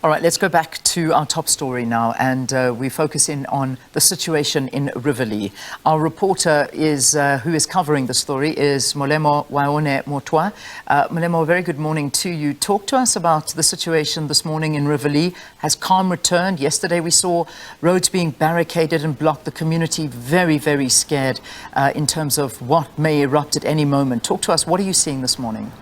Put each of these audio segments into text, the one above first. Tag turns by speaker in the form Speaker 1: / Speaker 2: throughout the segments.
Speaker 1: All right, let's go back to our top story now, and we focus in on the situation in Riverlea. Our reporter who is covering the story is Molemo-waOne Mothoa. Molemo, a very good morning to you. Talk to us about the situation this morning in Riverlea. Has calm returned? Yesterday we saw roads being barricaded and blocked, the community very, very scared in terms of what may erupt at any moment. Talk to us, what are you seeing this morning?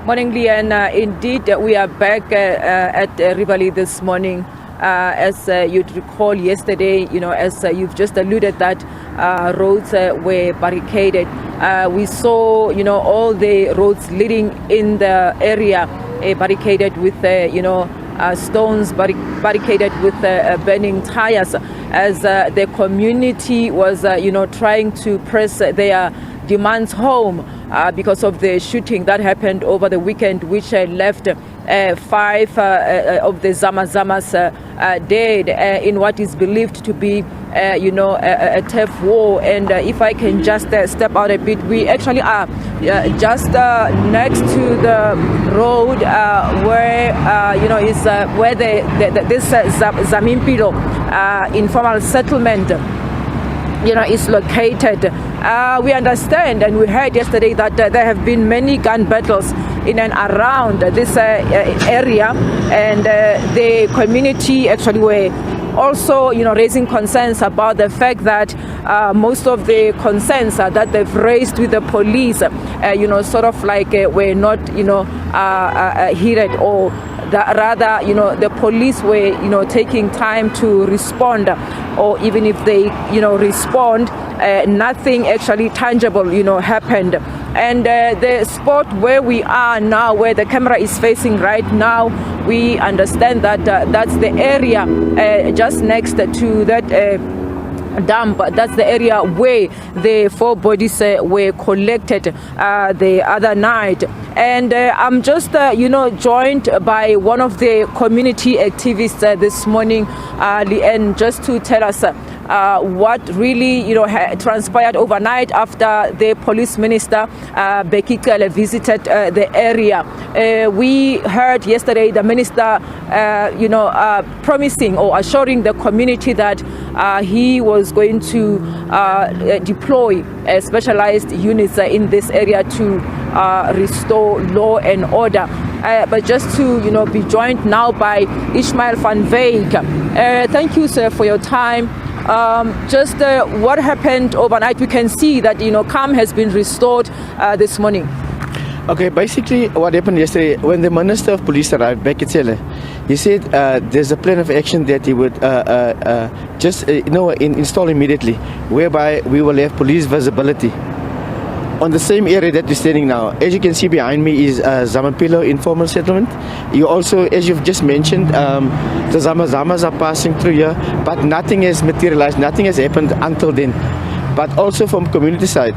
Speaker 2: Morning, Leanne. Indeed, we are back at Riverlea this morning. As you'd recall yesterday, as you've just alluded, that roads were barricaded. We saw, all the roads leading in the area barricaded with, stones, barricaded with burning tires, as the community was, trying to press their demands home because of the shooting that happened over the weekend, which left 5 of the zamas dead in what is believed to be, a turf war. And if I can just step out a bit, we actually are just next to the road where, is where this Zamimpilo informal settlement is located. We understand, and we heard yesterday, that there have been many gun battles in and around this area, and the community actually were also, raising concerns about the fact that most of the concerns that they've raised with the police, sort of like were not, heeded, or rather, the police were, taking time to respond, or even if they, respond, nothing actually tangible, happened. And the spot where we are now, where the camera is facing right now, we understand that that's the area just next to that dump. That's the area where the 4 bodies were collected the other night. And I'm just, joined by one of the community activists this morning, Leanne, just to tell us what really, transpired overnight after the police minister, Bheki Cele, visited the area. We heard yesterday the minister, promising or assuring the community that he was going to deploy specialized units in this area to restore law and order. But just to, be joined now by Ishmael van Wyk. Thank you, sir, for your time. Just what happened overnight, we can see that, calm has been restored this morning.
Speaker 3: Okay, basically what happened yesterday, when the Minister of Police arrived, Bheki Cele, he said there's a plan of action that he would install immediately, whereby we will have police visibility on the same area that we're standing now. As you can see behind me is Zamimpilo informal settlement. You also, as you've just mentioned, the zamas are passing through here, but nothing has materialized, nothing has happened until then. But also from community side,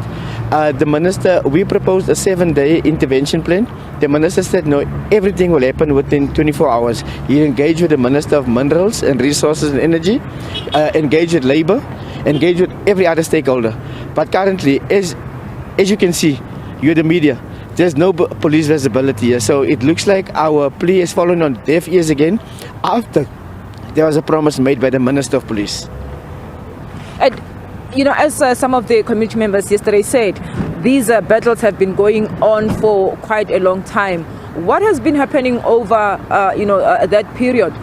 Speaker 3: the minister, we proposed a 7-day intervention plan. The minister said no, everything will happen within 24 hours. He engaged with the Minister of Minerals and Resources and Energy, engaged with labor, engaged with every other stakeholder. But currently, as you can see, you're the media, there's no police visibility here. So it looks like our plea is fallen on deaf ears again after there was a promise made by the Minister of Police.
Speaker 2: And, as some of the community members yesterday said, these battles have been going on for quite a long time. What has been happening over, that period?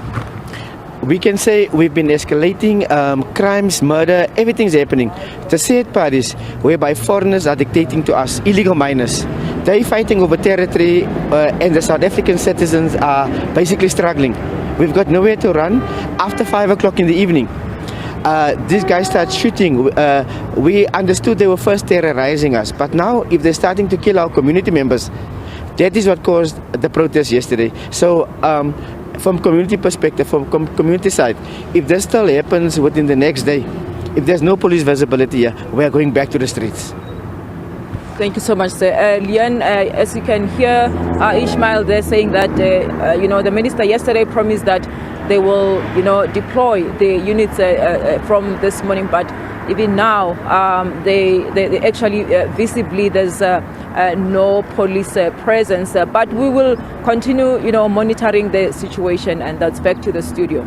Speaker 3: We can say we've been escalating crimes, murder, everything's happening. The sad part is whereby foreigners are dictating to us, illegal miners. They're fighting over territory and the South African citizens are basically struggling. We've got nowhere to run after 5 o'clock in the evening. These guys start shooting. We understood they were first terrorizing us, but now if they're starting to kill our community members, that is what caused the protest yesterday. So from community perspective, from community side, if this still happens within the next day, if there's no police visibility here, we are going back to the streets.
Speaker 2: Thank you so much, sir. Leanne, as you can hear, Ishmael, they're saying that, the minister yesterday promised that they will, deploy the units from this morning, but even now, they actually visibly there's no police presence. But we will continue, monitoring the situation, and that's back to the studio.